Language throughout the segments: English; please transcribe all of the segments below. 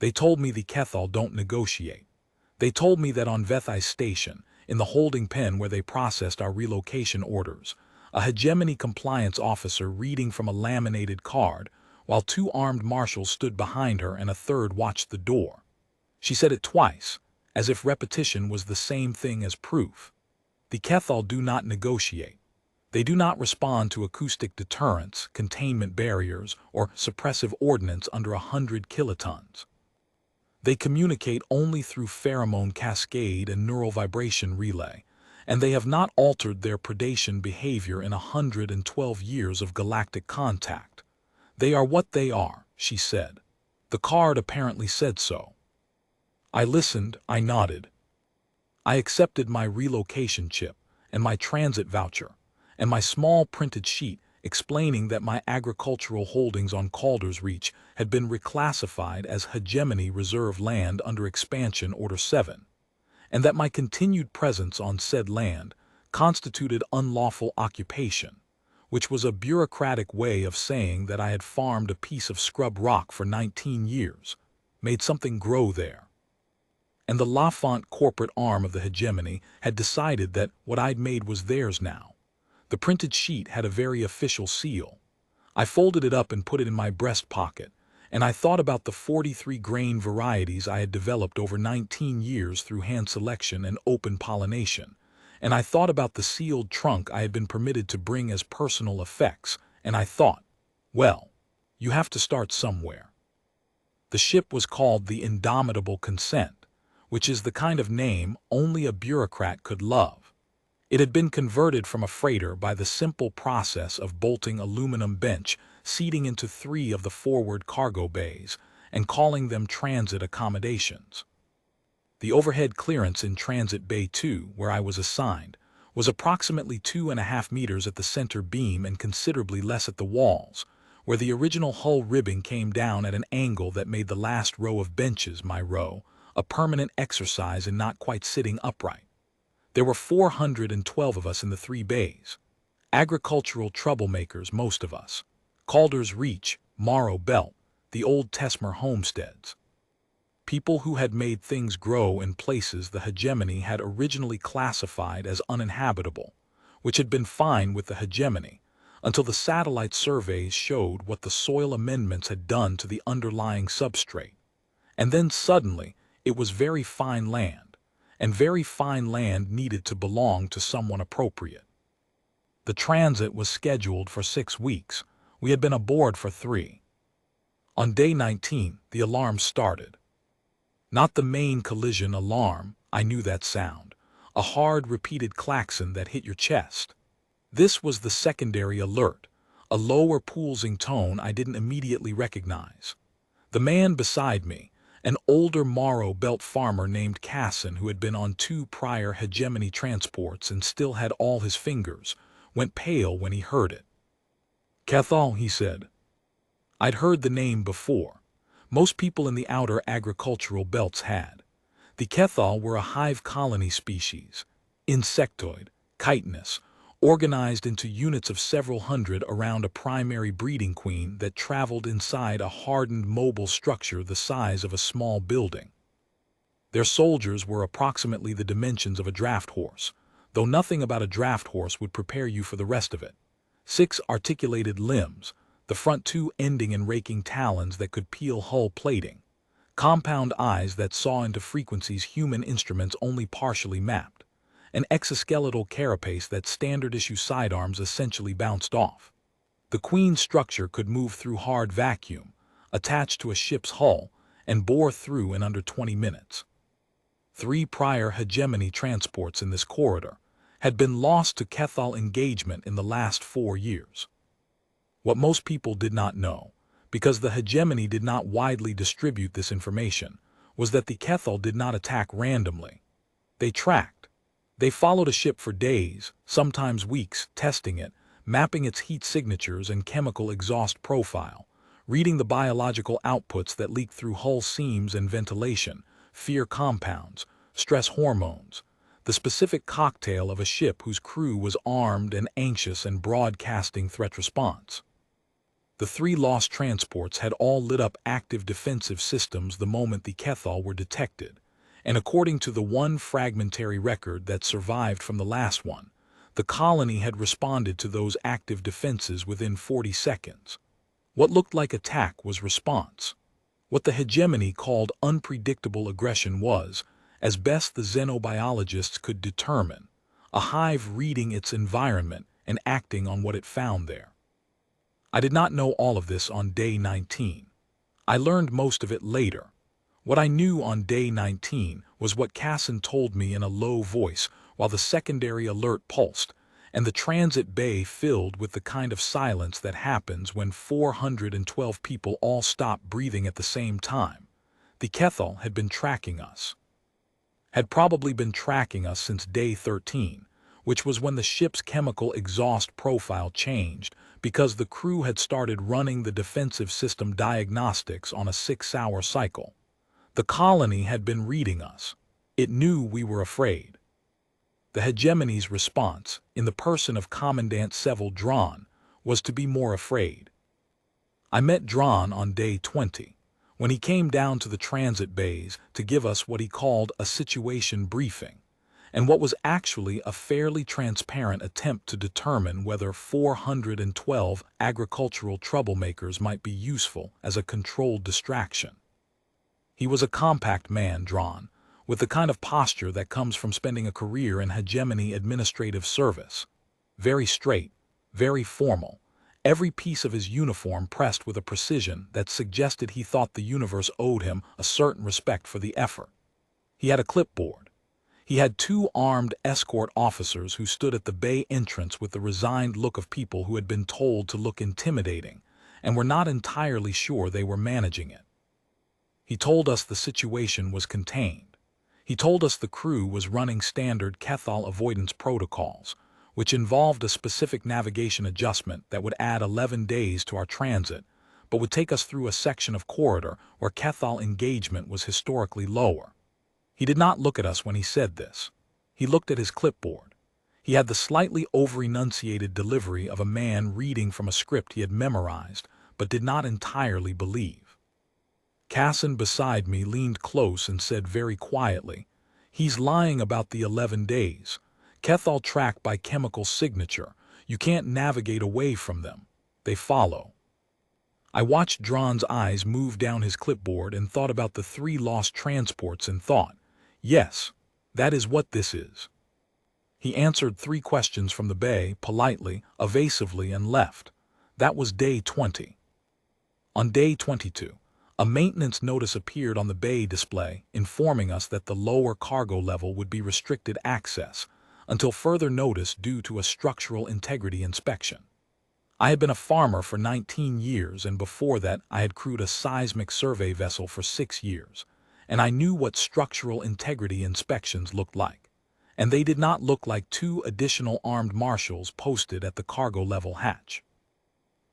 They told me the Keth'aal don't negotiate. They told me that on Vethai Station, in the holding pen where they processed our relocation orders, a Hegemony compliance officer reading from a laminated card, while two armed marshals stood behind her and a third watched the door. She said it twice, as if repetition was the same thing as proof. The Keth'aal do not negotiate. They do not respond to acoustic deterrents, containment barriers, or suppressive ordnance under 100 kilotons. They communicate only through pheromone cascade and neural vibration relay, and they have not altered their predation behavior in 112 years of galactic contact. They are what they are, she said. The card apparently said so. I listened, I nodded. I accepted my relocation chip, and my transit voucher, and my small printed sheet explaining that my agricultural holdings on Calder's Reach had been reclassified as Hegemony Reserve Land under Expansion Order 7, and that my continued presence on said land constituted unlawful occupation, which was a bureaucratic way of saying that I had farmed a piece of scrub rock for 19 years, made something grow there. And the Lafont corporate arm of the Hegemony had decided that what I'd made was theirs now. The printed sheet had a very official seal. I folded it up and put it in my breast pocket, and I thought about the 43 grain varieties I had developed over 19 years through hand selection and open pollination, and I thought about the sealed trunk I had been permitted to bring as personal effects, and I thought, well, you have to start somewhere. The ship was called the Indomitable Consent, which is the kind of name only a bureaucrat could love. It had been converted from a freighter by the simple process of bolting aluminum bench seating into 3 of the forward cargo bays and calling them transit accommodations. The overhead clearance in Transit Bay 2, where I was assigned, was approximately 2.5 meters at the center beam and considerably less at the walls, where the original hull ribbing came down at an angle that made the last row of benches, my row, a permanent exercise in not quite sitting upright. There were 412 of us in the 3 bays. Agricultural troublemakers, most of us. Calder's Reach, Morrow Belt, the old Tesmer homesteads. People who had made things grow in places the Hegemony had originally classified as uninhabitable, which had been fine with the Hegemony, until the satellite surveys showed what the soil amendments had done to the underlying substrate. And then suddenly, it was very fine land. And very fine land needed to belong to someone appropriate. The transit was scheduled for 6 weeks. We had been aboard for 3. On day 19, the alarm started. Not the main collision alarm, I knew that sound, a hard repeated klaxon that hit your chest. This was the secondary alert, a lower pulsing tone I didn't immediately recognize. The man beside me, an older Morrow Belt farmer named Casson who had been on 2 prior Hegemony transports and still had all his fingers, went pale when he heard it. Keth'aal, he said. I'd heard the name before. Most people in the outer agricultural belts had. The Keth'aal were a Hive-Colony species, insectoid, chitinous, organized into units of several hundred around a primary breeding queen that traveled inside a hardened mobile structure the size of a small building. Their soldiers were approximately the dimensions of a draft horse, though nothing about a draft horse would prepare you for the rest of it. 6 articulated limbs, the front 2 ending in raking talons that could peel hull plating, compound eyes that saw into frequencies human instruments only partially mapped, an exoskeletal carapace that standard-issue sidearms essentially bounced off. The queen structure could move through hard vacuum, attached to a ship's hull, and bore through in under 20 minutes. 3 prior Hegemony transports in this corridor had been lost to Keth'aal engagement in the last 4 years. What most people did not know, because the Hegemony did not widely distribute this information, was that the Keth'aal did not attack randomly. They tracked. They followed a ship for days, sometimes weeks, testing it, mapping its heat signatures and chemical exhaust profile, reading the biological outputs that leaked through hull seams and ventilation, fear compounds, stress hormones, the specific cocktail of a ship whose crew was armed and anxious and broadcasting threat response. The 3 lost transports had all lit up active defensive systems the moment the Keth'aal were detected, and according to the one fragmentary record that survived from the last one, the colony had responded to those active defenses within 40 seconds. What looked like attack was response. What the hegemony called unpredictable aggression was, as best the xenobiologists could determine, a hive reading its environment and acting on what it found there. I did not know all of this on day 19. I learned most of it later. What I knew on day 19 was what Casson told me in a low voice while the secondary alert pulsed, and the transit bay filled with the kind of silence that happens when 412 people all stop breathing at the same time. The Keth'aal had been tracking us. Had probably been tracking us since day 13, which was when the ship's chemical exhaust profile changed because the crew had started running the defensive system diagnostics on a 6-hour cycle. The colony had been reading us. It knew we were afraid. The hegemony's response, in the person of Commandant Seville Dran, was to be more afraid. I met Dran on day 20, when he came down to the transit bays to give us what he called a situation briefing, and what was actually a fairly transparent attempt to determine whether 412 agricultural troublemakers might be useful as a controlled distraction. He was a compact man, Dran, with the kind of posture that comes from spending a career in hegemony administrative service. Very straight, very formal, every piece of his uniform pressed with a precision that suggested he thought the universe owed him a certain respect for the effort. He had a clipboard. He had 2 armed escort officers who stood at the bay entrance with the resigned look of people who had been told to look intimidating and were not entirely sure they were managing it. He told us the situation was contained. He told us the crew was running standard Keth'aal avoidance protocols, which involved a specific navigation adjustment that would add 11 days to our transit, but would take us through a section of corridor where Keth'aal engagement was historically lower. He did not look at us when he said this. He looked at his clipboard. He had the slightly over-enunciated delivery of a man reading from a script he had memorized, but did not entirely believe. Casson beside me leaned close and said very quietly, "He's lying about the 11 days. Keth'aal track by chemical signature. You can't navigate away from them. They follow." I watched Dran's eyes move down his clipboard and thought about the 3 lost transports and thought, yes, that is what this is. He answered 3 questions from the bay, politely, evasively, and left. That was day 20. On day 22, a maintenance notice appeared on the bay display informing us that the lower cargo level would be restricted access until further notice due to a structural integrity inspection. I had been a farmer for 19 years, and before that I had crewed a seismic survey vessel for 6 years, and I knew what structural integrity inspections looked like, and they did not look like 2 additional armed marshals posted at the cargo level hatch.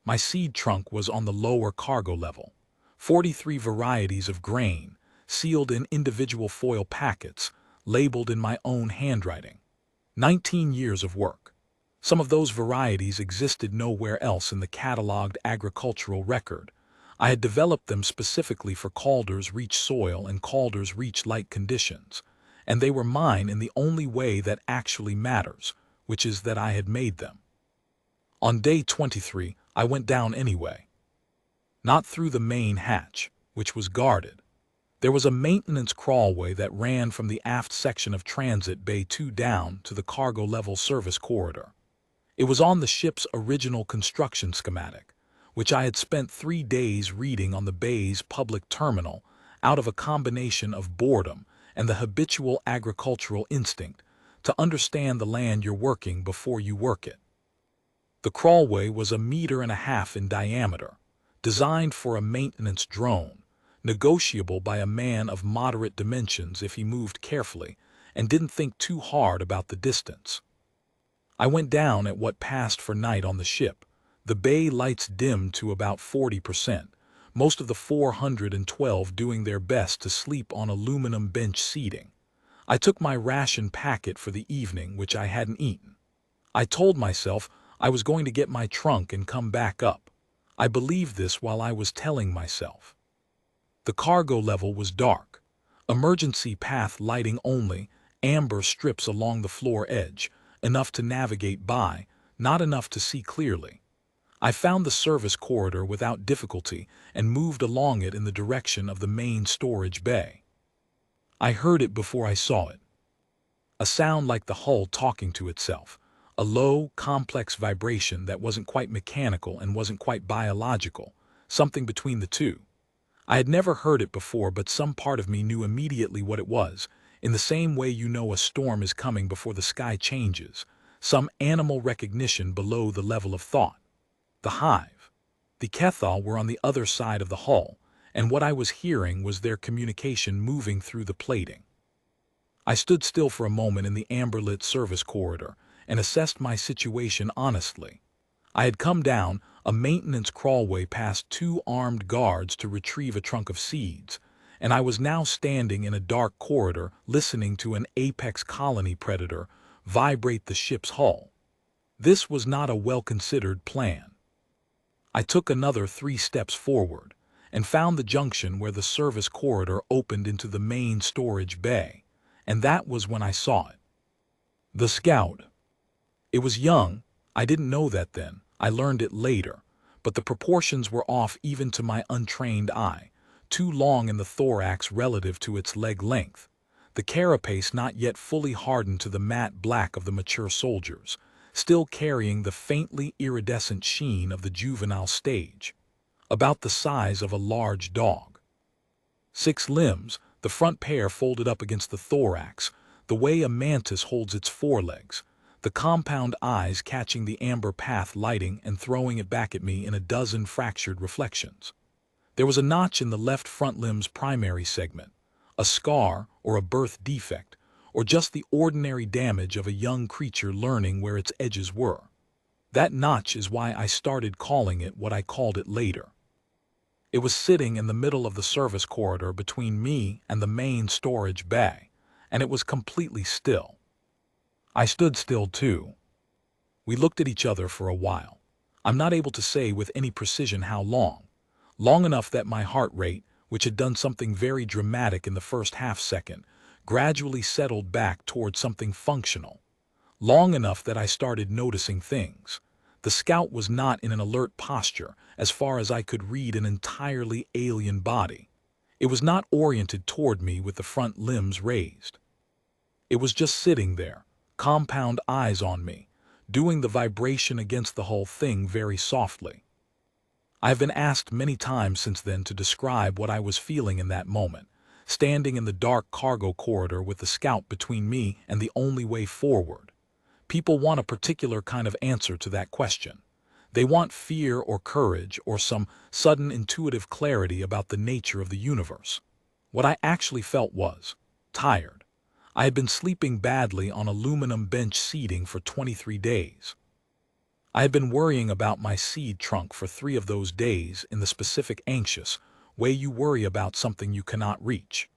My seed trunk was on the lower cargo level. 43 varieties of grain, sealed in individual foil packets, labeled in my own handwriting. 19 years of work. Some of those varieties existed nowhere else in the cataloged agricultural record. I had developed them specifically for Calder's Reach soil and Calder's Reach light conditions, and they were mine in the only way that actually matters, which is that I had made them. On day 23, I went down anyway. Not through the main hatch, which was guarded. There was a maintenance crawlway that ran from the aft section of Transit Bay 2 down to the cargo level service corridor. It was on the ship's original construction schematic, which I had spent 3 days reading on the bay's public terminal out of a combination of boredom and the habitual agricultural instinct to understand the land you're working before you work it. The crawlway was 1.5 meters in diameter, designed for a maintenance drone, negotiable by a man of moderate dimensions if he moved carefully and didn't think too hard about the distance. I went down at what passed for night on the ship, the bay lights dimmed to about 40%, most of the 412 doing their best to sleep on aluminum bench seating. I took my ration packet for the evening, which I hadn't eaten. I told myself I was going to get my trunk and come back up. I believed this while I was telling myself. The cargo level was dark. Emergency path lighting only, amber strips along the floor edge, enough to navigate by, not enough to see clearly. I found the service corridor without difficulty and moved along it in the direction of the main storage bay. I heard it before I saw it. A sound like the hull talking to itself. A low, complex vibration that wasn't quite mechanical and wasn't quite biological, something between the two. I had never heard it before, but some part of me knew immediately what it was, in the same way you know a storm is coming before the sky changes, some animal recognition below the level of thought. The Hive, the Keth'aal were on the other side of the hull, and what I was hearing was their communication moving through the plating. I stood still for a moment in the amber-lit service corridor and assessed my situation honestly. I had come down a maintenance crawlway past 2 armed guards to retrieve a trunk of seeds, and I was now standing in a dark corridor listening to an apex colony predator vibrate the ship's hull. This was not a well-considered plan. I took another 3 steps forward and found the junction where the service corridor opened into the main storage bay, and that was when I saw it. The Scout. It was young. I didn't know that then. I learned it later, but the proportions were off even to my untrained eye, too long in the thorax relative to its leg length, the carapace not yet fully hardened to the matte black of the mature soldiers, still carrying the faintly iridescent sheen of the juvenile stage, about the size of a large dog. 6 limbs, the front pair folded up against the thorax, the way a mantis holds its forelegs, the compound eyes catching the amber path lighting and throwing it back at me in a dozen fractured reflections. There was a notch in the left front limb's primary segment, a scar or a birth defect, or just the ordinary damage of a young creature learning where its edges were. That notch is why I started calling it what I called it later. It was sitting in the middle of the service corridor between me and the main storage bay, and it was completely still. I stood still too. We looked at each other for a while. I'm not able to say with any precision how long. Long enough that my heart rate, which had done something very dramatic in the first half-second, gradually settled back toward something functional. Long enough that I started noticing things. The Scout was not in an alert posture as far as I could read an entirely alien body. It was not oriented toward me with the front limbs raised. It was just sitting there, compound eyes on me, doing the vibration against the whole thing very softly. I have been asked many times since then to describe what I was feeling in that moment, standing in the dark cargo corridor with the Scout between me and the only way forward. People want a particular kind of answer to that question. They want fear or courage or some sudden intuitive clarity about the nature of the universe. What I actually felt was tired. I had been sleeping badly on aluminum bench seating for 23 days. I had been worrying about my seed trunk for 3 of those days in the specific anxious way you worry about something you cannot reach.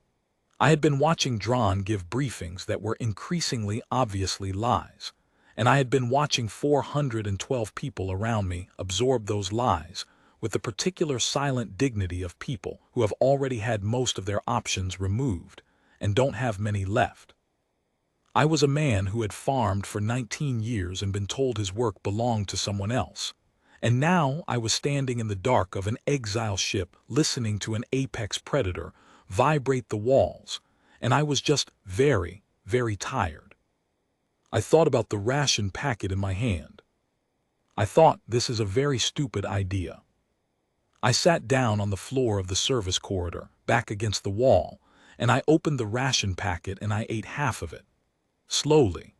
I had been watching Dron give briefings that were increasingly obviously lies, and I had been watching 412 people around me absorb those lies with the particular silent dignity of people who have already had most of their options removed and don't have many left. I was a man who had farmed for 19 years and been told his work belonged to someone else, and now I was standing in the dark of an exile ship listening to an apex predator vibrate the walls, and I was just very, very tired. I thought about the ration packet in my hand. I thought, this is a very stupid idea. I sat down on the floor of the service corridor, back against the wall, and I opened the ration packet and I ate half of it. Slowly,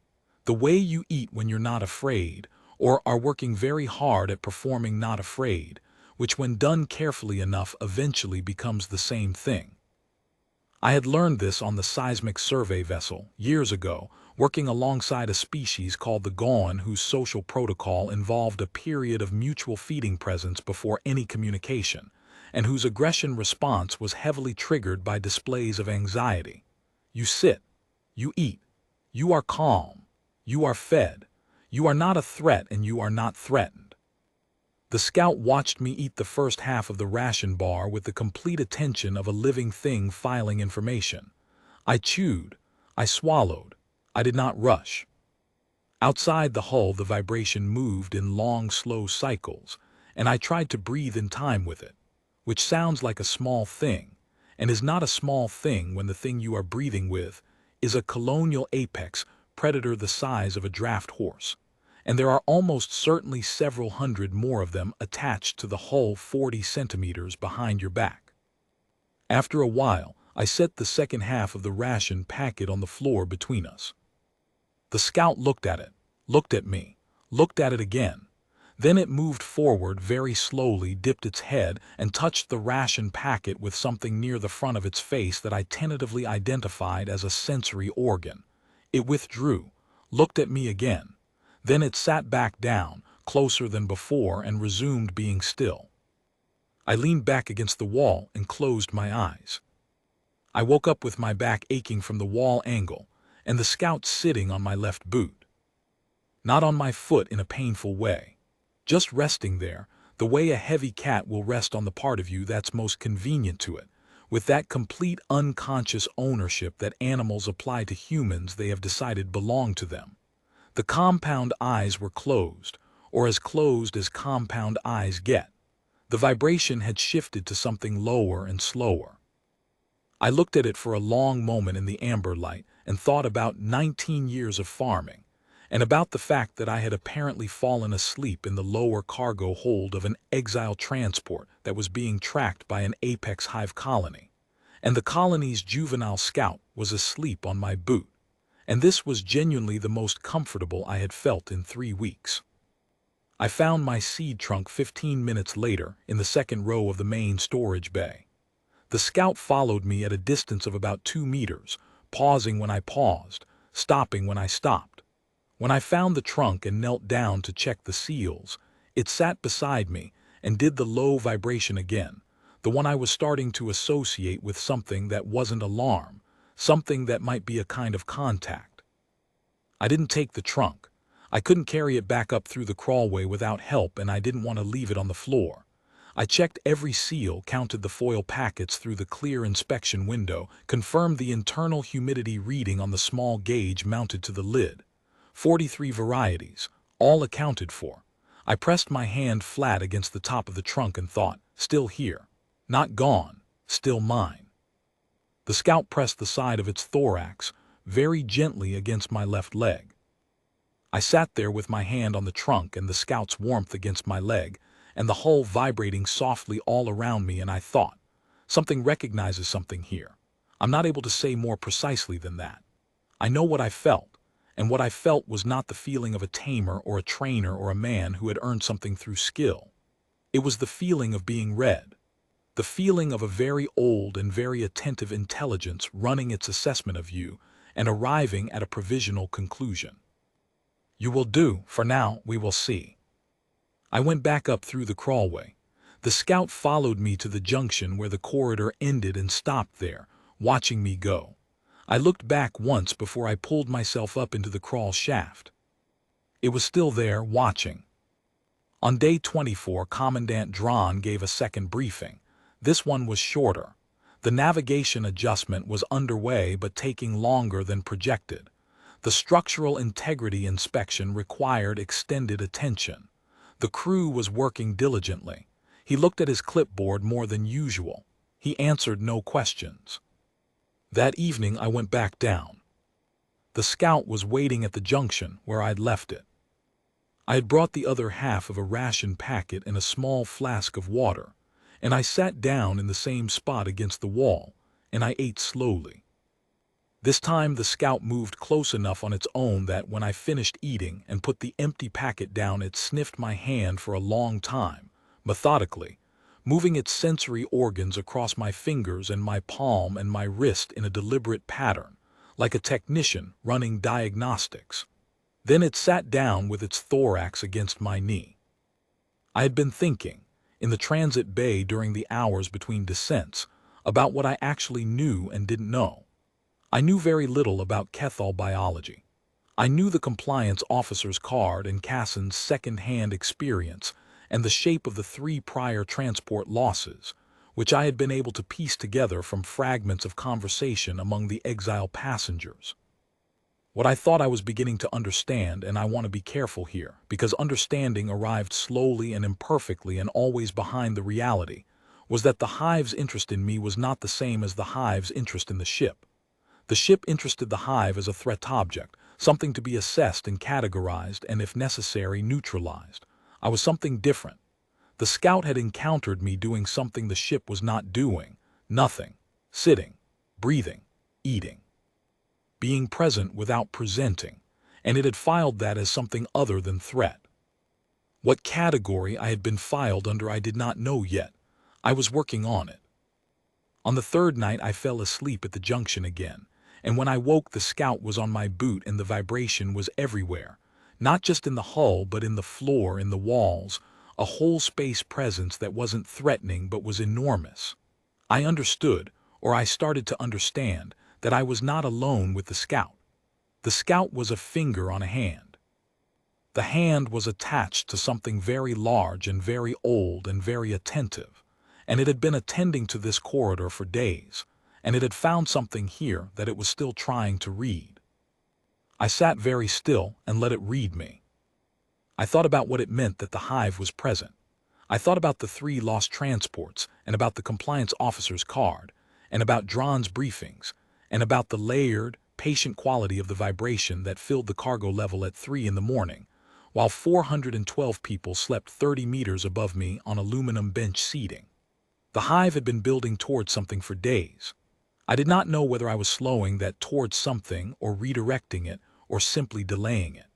the way you eat when you're not afraid, or are working very hard at performing not afraid, which when done carefully enough eventually becomes the same thing. I had learned this on the seismic survey vessel, years ago, working alongside a species called the Goan whose social protocol involved a period of mutual feeding presence before any communication, and whose aggression response was heavily triggered by displays of anxiety. You sit, you eat, you are calm, you are fed, you are not a threat and you are not threatened. The scout watched me eat the first half of the ration bar with the complete attention of a living thing filing information. I chewed. I swallowed. I did not rush. Outside the hull, the vibration moved in long, slow cycles, and I tried to breathe in time with it, which sounds like a small thing, and is not a small thing when the thing you are breathing with is a colonial apex predator the size of a draft horse, and there are almost certainly several hundred more of them attached to the hull 40 centimeters behind your back. After a while, I set the second half of the ration packet on the floor between us. The scout looked at it, looked at me, looked at it again. Then it moved forward very slowly, dipped its head, and touched the ration packet with something near the front of its face that I tentatively identified as a sensory organ. It withdrew, looked at me again. Then it sat back down, closer than before, and resumed being still. I leaned back against the wall and closed my eyes. I woke up with my back aching from the wall angle, and the scout sitting on my left boot. Not on my foot in a painful way. Just resting there, the way a heavy cat will rest on the part of you that's most convenient to it, with that complete unconscious ownership that animals apply to humans they have decided belong to them. The compound eyes were closed, or as closed as compound eyes get. The vibration had shifted to something lower and slower. I looked at it for a long moment in the amber light and thought about 19 years of farming, and about the fact that I had apparently fallen asleep in the lower cargo hold of an exile transport that was being tracked by an apex Hive-Colony, and the colony's juvenile scout was asleep on my boot, and this was genuinely the most comfortable I had felt in 3 weeks. I found my seed trunk 15 minutes later in the second row of the main storage bay. The scout followed me at a distance of about 2 meters, pausing when I paused, stopping when I stopped. When I found the trunk and knelt down to check the seals, it sat beside me and did the low vibration again, the one I was starting to associate with something that wasn't alarm, something that might be a kind of contact. I didn't take the trunk. I couldn't carry it back up through the crawlway without help, and I didn't want to leave it on the floor. I checked every seal, counted the foil packets through the clear inspection window, confirmed the internal humidity reading on the small gauge mounted to the lid. 43 varieties, all accounted for. I pressed my hand flat against the top of the trunk and thought, still here, not gone, still mine. The scout pressed the side of its thorax very gently against my left leg. I sat there with my hand on the trunk and the scout's warmth against my leg, and the hull vibrating softly all around me, and I thought, something recognizes something here. I'm not able to say more precisely than that. I know what I felt, and what I felt was not the feeling of a tamer or a trainer or a man who had earned something through skill. It was the feeling of being read, the feeling of a very old and very attentive intelligence running its assessment of you and arriving at a provisional conclusion. You will do, for now, we will see. I went back up through the crawlway. The scout followed me to the junction where the corridor ended and stopped there, watching me go. I looked back once before I pulled myself up into the crawl shaft. It was still there, watching. On day 24, Commandant Dron gave a second briefing. This one was shorter. The navigation adjustment was underway but taking longer than projected. The structural integrity inspection required extended attention. The crew was working diligently. He looked at his clipboard more than usual. He answered no questions. That evening I went back down. The scout was waiting at the junction where I'd left it. I had brought the other half of a ration packet and a small flask of water, and I sat down in the same spot against the wall, and I ate slowly. This time the scout moved close enough on its own that when I finished eating and put the empty packet down, it sniffed my hand for a long time, methodically, moving its sensory organs across my fingers and my palm and my wrist in a deliberate pattern, like a technician running diagnostics. Then it sat down with its thorax against my knee. I had been thinking, in the transit bay during the hours between descents, about what I actually knew and didn't know. I knew very little about Keth'aal biology. I knew the compliance officer's card and Cassin's second-hand experience, and the shape of the 3 prior transport losses, which I had been able to piece together from fragments of conversation among the exile passengers. What I thought I was beginning to understand, and I want to be careful here, because understanding arrived slowly and imperfectly and always behind the reality, was that the Hive's interest in me was not the same as the Hive's interest in the ship. The ship interested the Hive as a threat object, something to be assessed and categorized and, if necessary, neutralized. I was something different. The scout had encountered me doing something the ship was not doing: nothing, sitting, breathing, eating, being present without presenting, and it had filed that as something other than threat. What category I had been filed under I did not know yet. I was working on it. On the 3rd night I fell asleep at the junction again, and when I woke the scout was on my boot and the vibration was everywhere, not just in the hull but in the floor, in the walls, a whole space presence that wasn't threatening but was enormous. I understood, or I started to understand, that I was not alone with the scout. The scout was a finger on a hand. The hand was attached to something very large and very old and very attentive, and it had been attending to this corridor for days, and it had found something here that it was still trying to read. I sat very still and let it read me. I thought about what it meant that the Hive was present. I thought about the 3 lost transports, and about the compliance officer's card, and about Dron's briefings, and about the layered, patient quality of the vibration that filled the cargo level at 3 in the morning, while 412 people slept 30 meters above me on aluminum bench seating. The Hive had been building towards something for days. I did not know whether I was slowing that towards something or redirecting it or simply delaying it.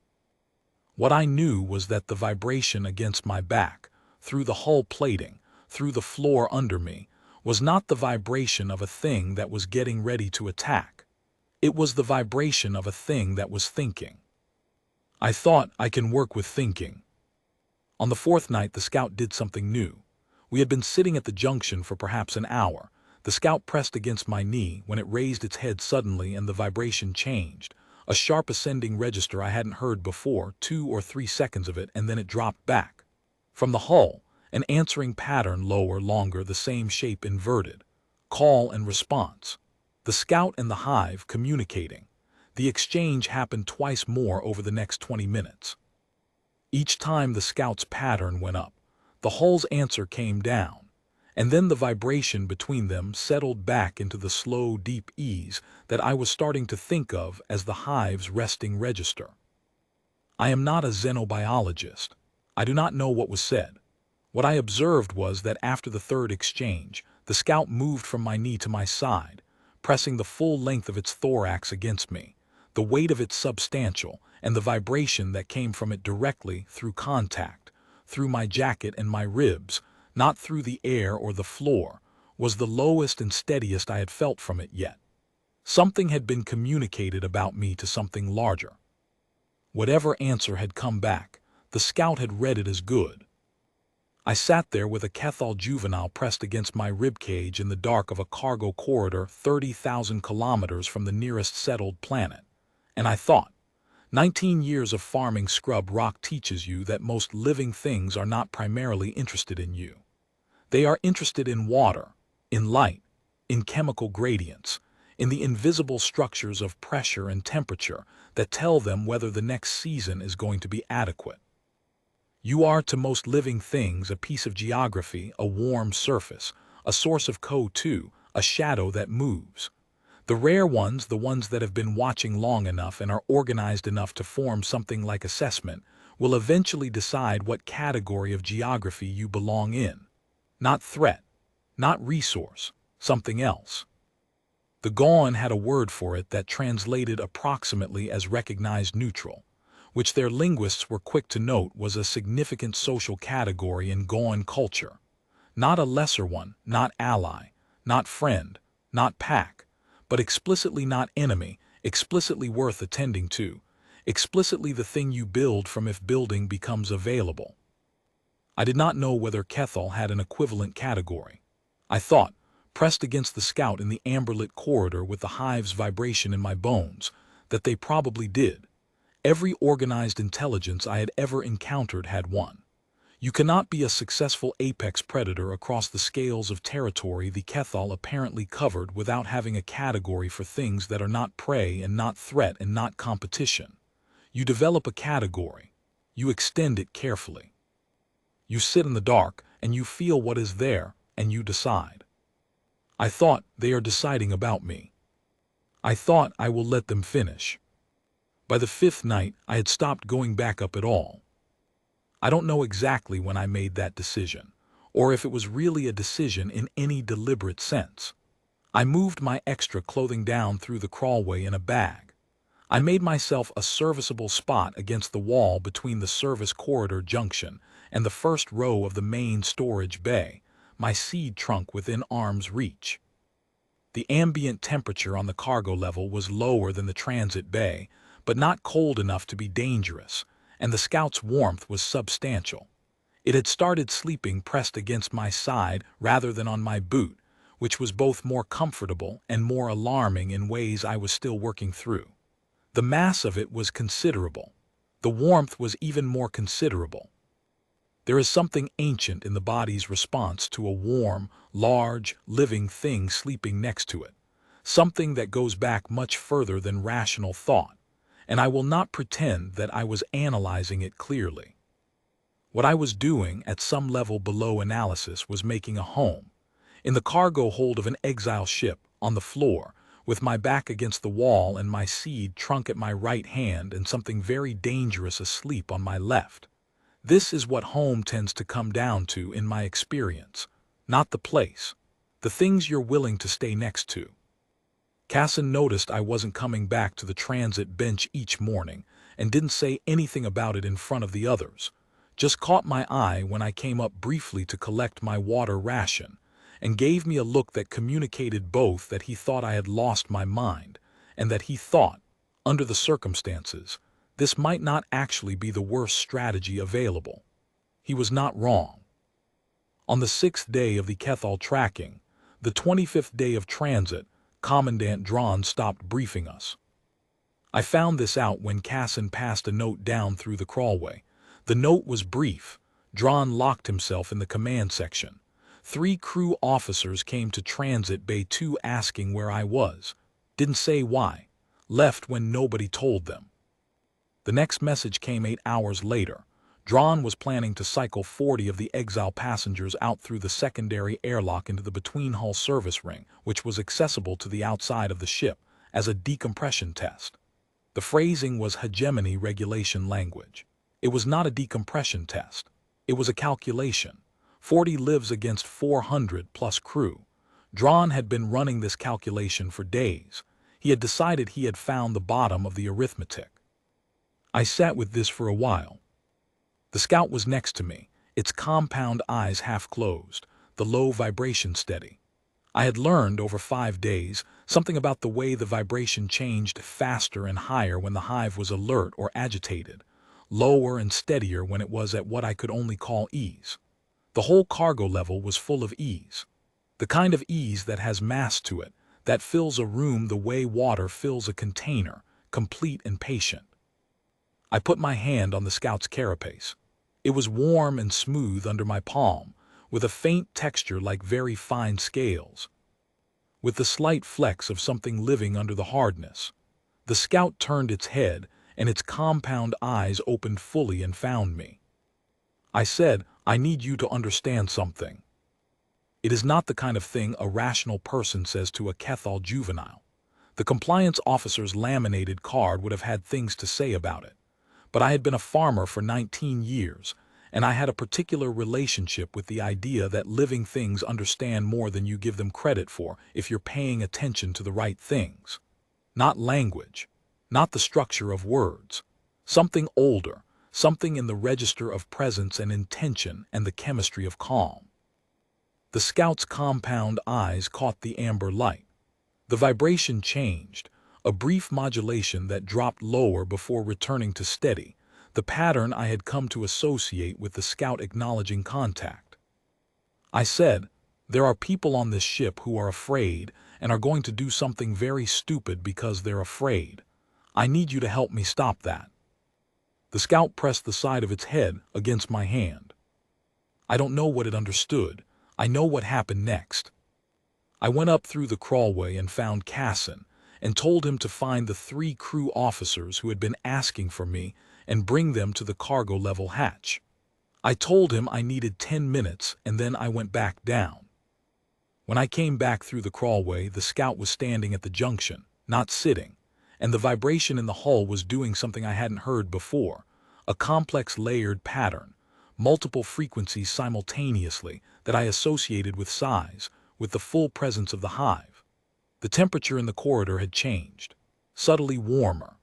What I knew was that the vibration against my back, through the hull plating, through the floor under me, was not the vibration of a thing that was getting ready to attack. It was the vibration of a thing that was thinking. I thought, I can work with thinking. On the 4th night the scout did something new. We had been sitting at the junction for perhaps an hour. The scout pressed against my knee when it raised its head suddenly and the vibration changed. A sharp ascending register I hadn't heard before, 2 or 3 seconds of it, and then it dropped back. From the hull, an answering pattern, lower, longer, the same shape, inverted. Call and response. The scout and the Hive communicating. The exchange happened twice more over the next 20 minutes. Each time the scout's pattern went up, the hull's answer came down, and then the vibration between them settled back into the slow, deep ease that I was starting to think of as the Hive's resting register. I am not a xenobiologist. I do not know what was said. What I observed was that after the 3rd exchange, the scout moved from my knee to my side, pressing the full length of its thorax against me, the weight of it substantial, and the vibration that came from it directly through contact, through my jacket and my ribs, not through the air or the floor, was the lowest and steadiest I had felt from it yet. Something had been communicated about me to something larger. Whatever answer had come back, the scout had read it as good. I sat there with a Keth'aal juvenile pressed against my ribcage in the dark of a cargo corridor 30,000 kilometers from the nearest settled planet, and I thought, 19 years of farming scrub rock teaches you that most living things are not primarily interested in you. They are interested in water, in light, in chemical gradients, in the invisible structures of pressure and temperature that tell them whether the next season is going to be adequate. You are to most living things a piece of geography, a warm surface, a source of CO2, a shadow that moves. The rare ones, the ones that have been watching long enough and are organized enough to form something like assessment, will eventually decide what category of geography you belong in. Not threat, not resource, something else. The Gaon had a word for it that translated approximately as recognized neutral, which their linguists were quick to note was a significant social category in Gaon culture. Not a lesser one, not ally, not friend, not pack, but explicitly not enemy, explicitly worth attending to, explicitly the thing you build from if building becomes available. I did not know whether Keth'aal had an equivalent category. I thought, pressed against the scout in the amber-lit corridor with the Hive's vibration in my bones, that they probably did. Every organized intelligence I had ever encountered had one. You cannot be a successful apex predator across the scales of territory the Keth'aal apparently covered without having a category for things that are not prey and not threat and not competition. You develop a category. You extend it carefully. You sit in the dark and you feel what is there and you decide. I thought they are deciding about me. I thought I will let them finish. By the 5th night, I had stopped going back up at all. I don't know exactly when I made that decision, or if it was really a decision in any deliberate sense. I moved my extra clothing down through the crawlway in a bag. I made myself a serviceable spot against the wall between the service corridor junction and the first row of the main storage bay, my seed trunk within arm's reach. The ambient temperature on the cargo level was lower than the transit bay, but not cold enough to be dangerous, and the scout's warmth was substantial. It had started sleeping pressed against my side rather than on my boot, which was both more comfortable and more alarming in ways I was still working through. The mass of it was considerable. The warmth was even more considerable. There is something ancient in the body's response to a warm, large, living thing sleeping next to it, something that goes back much further than rational thought, and I will not pretend that I was analyzing it clearly. What I was doing at some level below analysis was making a home, in the cargo hold of an exile ship, on the floor, with my back against the wall and my seed trunk at my right hand and something very dangerous asleep on my left. This is what home tends to come down to in my experience, not the place, the things you're willing to stay next to. Casson noticed I wasn't coming back to the transit bench each morning and didn't say anything about it in front of the others, just caught my eye when I came up briefly to collect my water ration and gave me a look that communicated both that he thought I had lost my mind and that he thought, under the circumstances, this might not actually be the worst strategy available. He was not wrong. On the 6th day of the Keth'aal tracking, the 25th day of transit, Commandant Drawn stopped briefing us. I found this out when Casson passed a note down through the crawlway. The note was brief. Drawn locked himself in the command section. 3 crew officers came to Transit Bay 2 asking where I was. Didn't say why. Left when nobody told them. The next message came 8 hours later. Drawn was planning to cycle 40 of the exile passengers out through the secondary airlock into the between-hull service ring, which was accessible to the outside of the ship, as a decompression test. The phrasing was Hegemony regulation language. It was not a decompression test. It was a calculation. 40 lives against 400 plus crew. Drawn had been running this calculation for days. He had decided he had found the bottom of the arithmetic. I sat with this for a while. The scout was next to me, its compound eyes half closed, the low vibration steady. I had learned over 5 days something about the way the vibration changed faster and higher when the hive was alert or agitated, lower and steadier when it was at what I could only call ease. The whole cargo level was full of ease. The kind of ease that has mass to it, that fills a room the way water fills a container, complete and patient. I put my hand on the scout's carapace. It was warm and smooth under my palm, with a faint texture like very fine scales, with the slight flecks of something living under the hardness. The scout turned its head, and its compound eyes opened fully and found me. I said, I need you to understand something. It is not the kind of thing a rational person says to a Keth'aal juvenile. The compliance officer's laminated card would have had things to say about it. But I had been a farmer for 19 years, and I had a particular relationship with the idea that living things understand more than you give them credit for if you're paying attention to the right things. Not language, not the structure of words. Something older, something in the register of presence and intention and the chemistry of calm. The scout's compound eyes caught the amber light. The vibration changed, a brief modulation that dropped lower before returning to steady, the pattern I had come to associate with the scout acknowledging contact. I said, there are people on this ship who are afraid and are going to do something very stupid because they're afraid. I need you to help me stop that. The scout pressed the side of its head against my hand. I don't know what it understood. I know what happened next. I went up through the crawlway and found Casson, and told him to find the 3 crew officers who had been asking for me and bring them to the cargo level hatch. I told him I needed 10 minutes, and then I went back down. When I came back through the crawlway, the scout was standing at the junction, not sitting, and the vibration in the hull was doing something I hadn't heard before, a complex layered pattern, multiple frequencies simultaneously that I associated with size, with the full presence of the hive. The temperature in the corridor had changed, subtly warmer,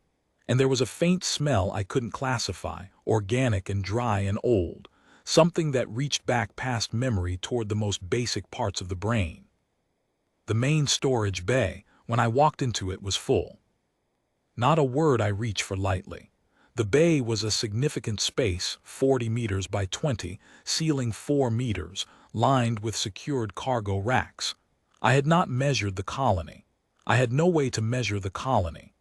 and there was a faint smell I couldn't classify, organic and dry and old, something that reached back past memory toward the most basic parts of the brain. The main storage bay, when I walked into it, was full. Not a word I reached for lightly. The bay was a significant space, 40 meters by 20, ceiling 4 meters, lined with secured cargo racks. I had not measured the colony. I had no way to measure the colony.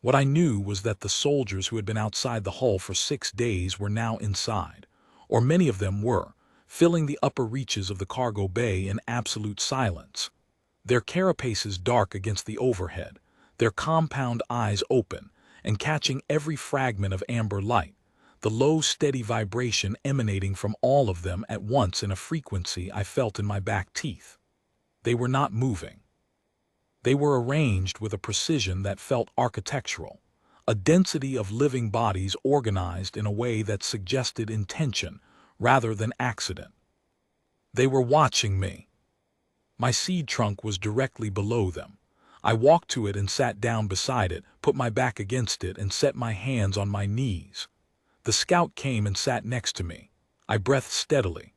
What I knew was that the soldiers who had been outside the hull for 6 days were now inside, or many of them were, filling the upper reaches of the cargo bay in absolute silence. Their carapaces dark against the overhead, their compound eyes open, and catching every fragment of amber light, the low, steady vibration emanating from all of them at once in a frequency I felt in my back teeth. They were not moving. They were arranged with a precision that felt architectural, a density of living bodies organized in a way that suggested intention rather than accident. They were watching me. My seed trunk was directly below them. I walked to it and sat down beside it, put my back against it, and set my hands on my knees. The scout came and sat next to me. I breathed steadily.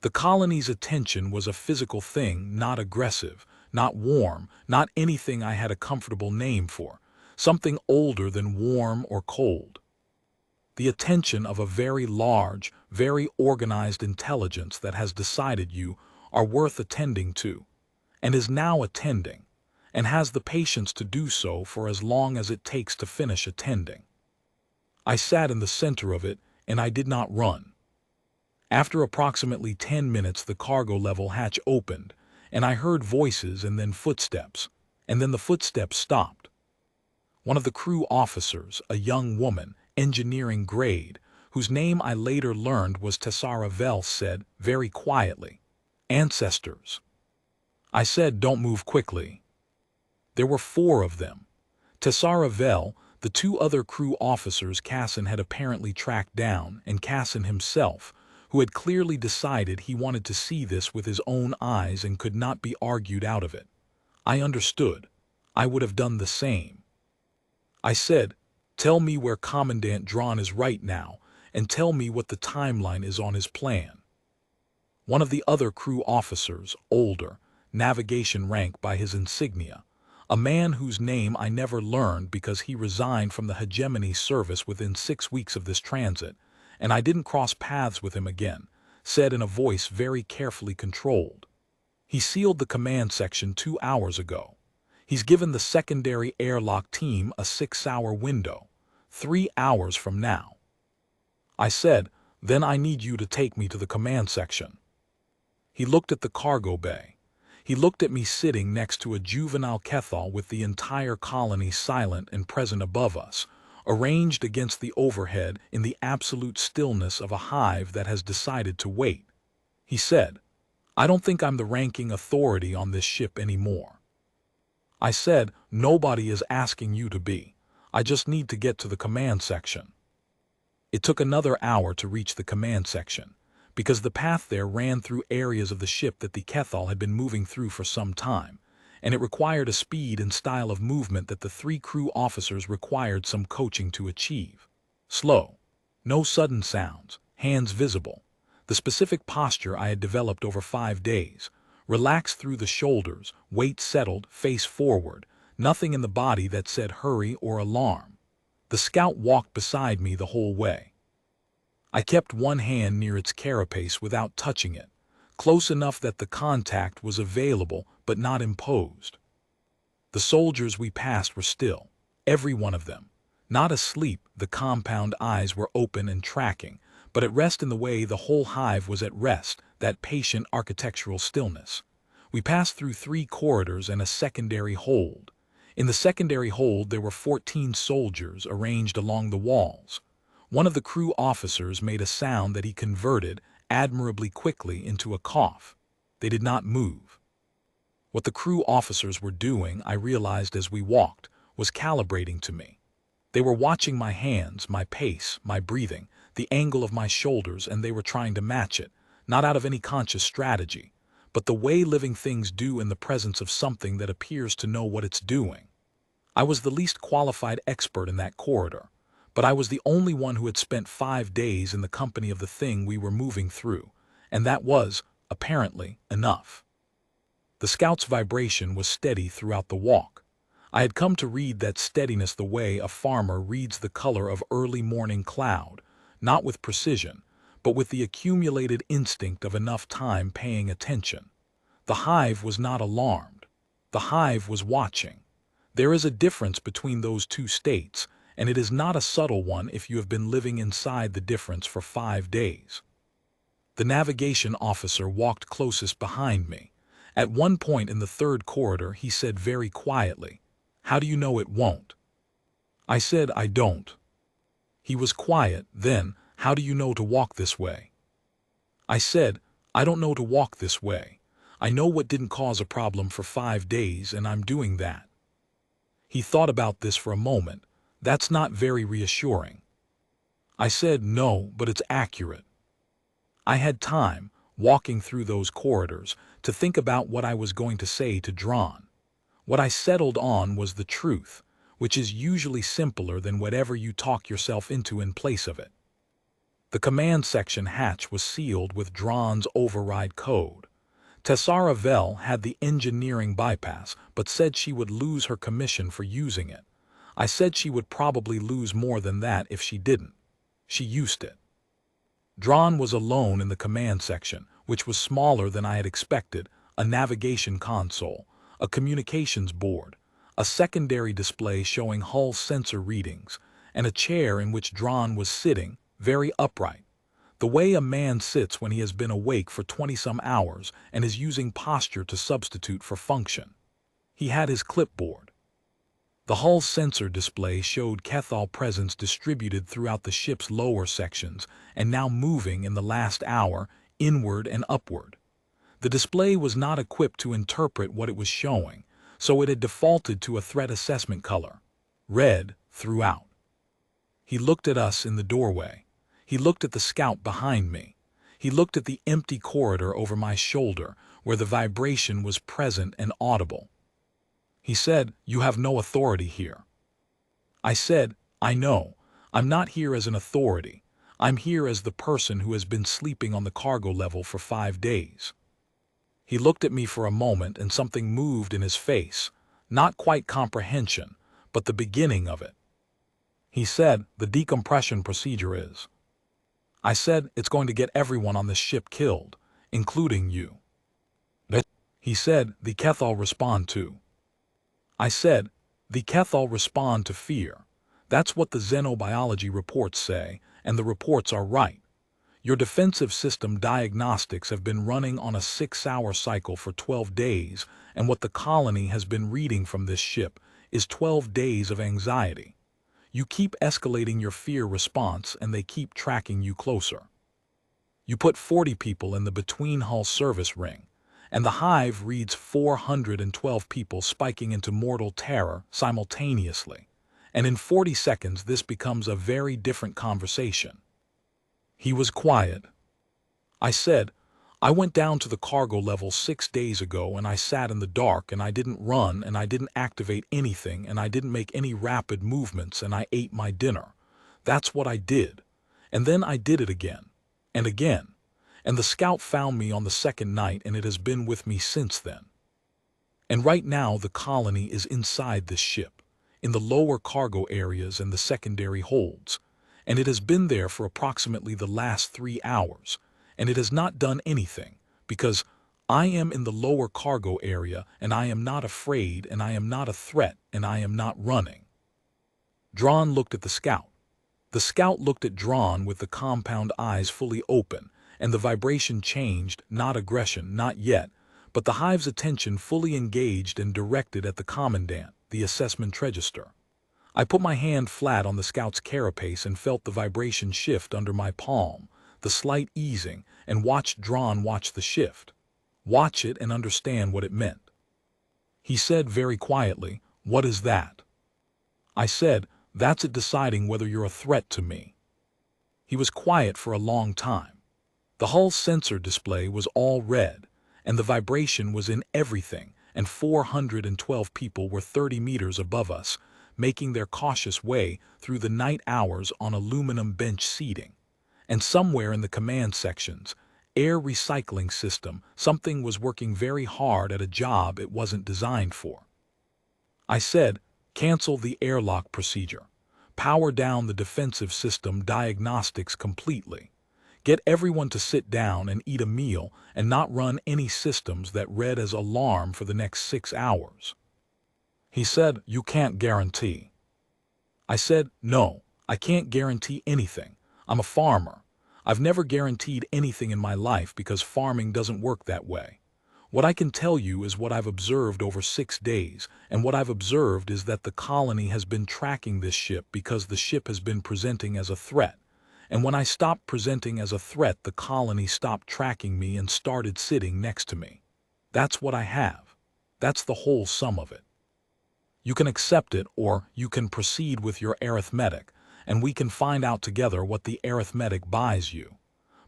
The colony's attention was a physical thing, not aggressive, not warm, not anything I had a comfortable name for, something older than warm or cold. The attention of a very large, very organized intelligence that has decided you are worth attending to, and is now attending, and has the patience to do so for as long as it takes to finish attending. I sat in the center of it, and I did not run. After approximately 10 minutes, the cargo level hatch opened, and I heard voices and then footsteps, and then the footsteps stopped. One of the crew officers, a young woman, engineering grade, whose name I later learned was Rael, said, very quietly, "Ancestors." I said, "Don't move quickly." There were 4 of them. Rael, the 2 other crew officers Casson had apparently tracked down, and Casson himself, who had clearly decided he wanted to see this with his own eyes and could not be argued out of it. I understood. I would have done the same. I said, "Tell me where Commandant Drawn is right now, and tell me what the timeline is on his plan." One of the other crew officers, older, navigation rank by his insignia, a man whose name I never learned because he resigned from the Hegemony service within 6 weeks of this transit, and I didn't cross paths with him again, said in a voice very carefully controlled, "He sealed the command section 2 hours ago. He's given the secondary airlock team a 6-hour window, 3 hours from now." I said, "Then I need you to take me to the command section." He looked at the cargo bay. He looked at me sitting next to a juvenile Keth'aal with the entire colony silent and present above us, arranged against the overhead in the absolute stillness of a hive that has decided to wait. He said, "I don't think I'm the ranking authority on this ship anymore." I said, "Nobody is asking you to be. I just need to get to the command section." It took another hour to reach the command section, because the path there ran through areas of the ship that the Keth'aal had been moving through for some time, and it required a speed and style of movement that the 3 crew officers required some coaching to achieve. Slow, no sudden sounds, hands visible, the specific posture I had developed over 5 days, relaxed through the shoulders, weight settled, face forward, nothing in the body that said hurry or alarm. The scout walked beside me the whole way. I kept one hand near its carapace without touching it, close enough that the contact was available but not imposed. The soldiers we passed were still, every one of them, not asleep. The compound eyes were open and tracking, but at rest in the way the whole hive was at rest, that patient architectural stillness. We passed through 3 corridors and a secondary hold. In the secondary hold there were 14 soldiers arranged along the walls. One of the crew officers made a sound that he converted admirably quickly into a cough. They did not move. What the crew officers were doing, I realized as we walked, was calibrating to me. They were watching my hands, my pace, my breathing, the angle of my shoulders, and they were trying to match it, not out of any conscious strategy, but the way living things do in the presence of something that appears to know what it's doing. I was the least qualified expert in that corridor, but I was the only one who had spent 5 days in the company of the thing we were moving through, and that was, apparently, enough. The scout's vibration was steady throughout the walk. I had come to read that steadiness the way a farmer reads the color of early morning cloud, not with precision, but with the accumulated instinct of enough time paying attention. The hive was not alarmed. The hive was watching. There is a difference between those 2 states, and it is not a subtle one if you have been living inside the difference for 5 days. The navigation officer walked closest behind me. At one point in the 3rd corridor he said very quietly, "How do you know it won't?" I said, "I don't." He was quiet, then, "How do you know to walk this way?" I said, "I don't know to walk this way. I know what didn't cause a problem for 5 days, and I'm doing that." He thought about this for a moment. "That's not very reassuring." I said, "No, but it's accurate." I had time, walking through those corridors, to think about what I was going to say to Dron. What I settled on was the truth, which is usually simpler than whatever you talk yourself into in place of it. The command section hatch was sealed with Dron's override code. Tessara Vel had the engineering bypass, but said she would lose her commission for using it. I said she would probably lose more than that if she didn't. She used it. Dron was alone in the command section, which was smaller than I had expected, a navigation console, a communications board, a secondary display showing hull sensor readings, and a chair in which Dron was sitting, very upright, the way a man sits when he has been awake for 20-some hours and is using posture to substitute for function. He had his clipboard. The hull sensor display showed Keth'aal presence distributed throughout the ship's lower sections and now moving in the last hour, inward and upward. The display was not equipped to interpret what it was showing, so it had defaulted to a threat assessment color, red, throughout. He looked at us in the doorway. He looked at the scout behind me. He looked at the empty corridor over my shoulder, where the vibration was present and audible. He said, "You have no authority here." I said, "I know. I'm not here as an authority. I'm here as the person who has been sleeping on the cargo level for 5 days." He looked at me for a moment and something moved in his face, not quite comprehension, but the beginning of it. He said, "The decompression procedure is." I said, "It's going to get everyone on this ship killed, including you." He said, "The Keth'aal respond to." I said, "The Keth'aal respond to fear. That's what the xenobiology reports say, and the reports are right. Your defensive system diagnostics have been running on a 6-hour cycle for 12 days, and what the colony has been reading from this ship is 12 days of anxiety. You keep escalating your fear response, and they keep tracking you closer. You put 40 people in the between-hull service ring, and the hive reads 412 people spiking into mortal terror simultaneously, and in 40 seconds this becomes a very different conversation." He was quiet. I said, "I went down to the cargo level 6 days ago and I sat in the dark and I didn't run and I didn't activate anything and I didn't make any rapid movements and I ate my dinner. That's what I did. And then I did it again. And again. And the scout found me on the 2nd night and it has been with me since then. And right now the colony is inside this ship, in the lower cargo areas and the secondary holds. And it has been there for approximately the last 3 hours, and it has not done anything, because I am in the lower cargo area, and I am not afraid, and I am not a threat, and I am not running." Dron looked at the scout. The scout looked at Drawn with the compound eyes fully open, and the vibration changed, not aggression, not yet, but the Hive's attention fully engaged and directed at the commandant, the assessment register. I put my hand flat on the scout's carapace and felt the vibration shift under my palm, the slight easing, and watched Drawn watch the shift. Watch it and understand what it meant. He said very quietly, "What is that?" I said, "That's it deciding whether you're a threat to me." He was quiet for a long time. The hull sensor display was all red, and the vibration was in everything, and 412 people were 30 meters above us, making their cautious way through the night hours on aluminum bench seating. And somewhere in the command sections, air recycling system, something was working very hard at a job it wasn't designed for. I said, "Cancel the airlock procedure. Power down the defensive system diagnostics completely. Get everyone to sit down and eat a meal and not run any systems that read as alarm for the next 6 hours." He said, "You can't guarantee." I said, "No, I can't guarantee anything. I'm a farmer. I've never guaranteed anything in my life because farming doesn't work that way. What I can tell you is what I've observed over 6 days, and what I've observed is that the colony has been tracking this ship because the ship has been presenting as a threat. And when I stopped presenting as a threat, the colony stopped tracking me and started sitting next to me. That's what I have. That's the whole sum of it. You can accept it or you can proceed with your arithmetic, and we can find out together what the arithmetic buys you.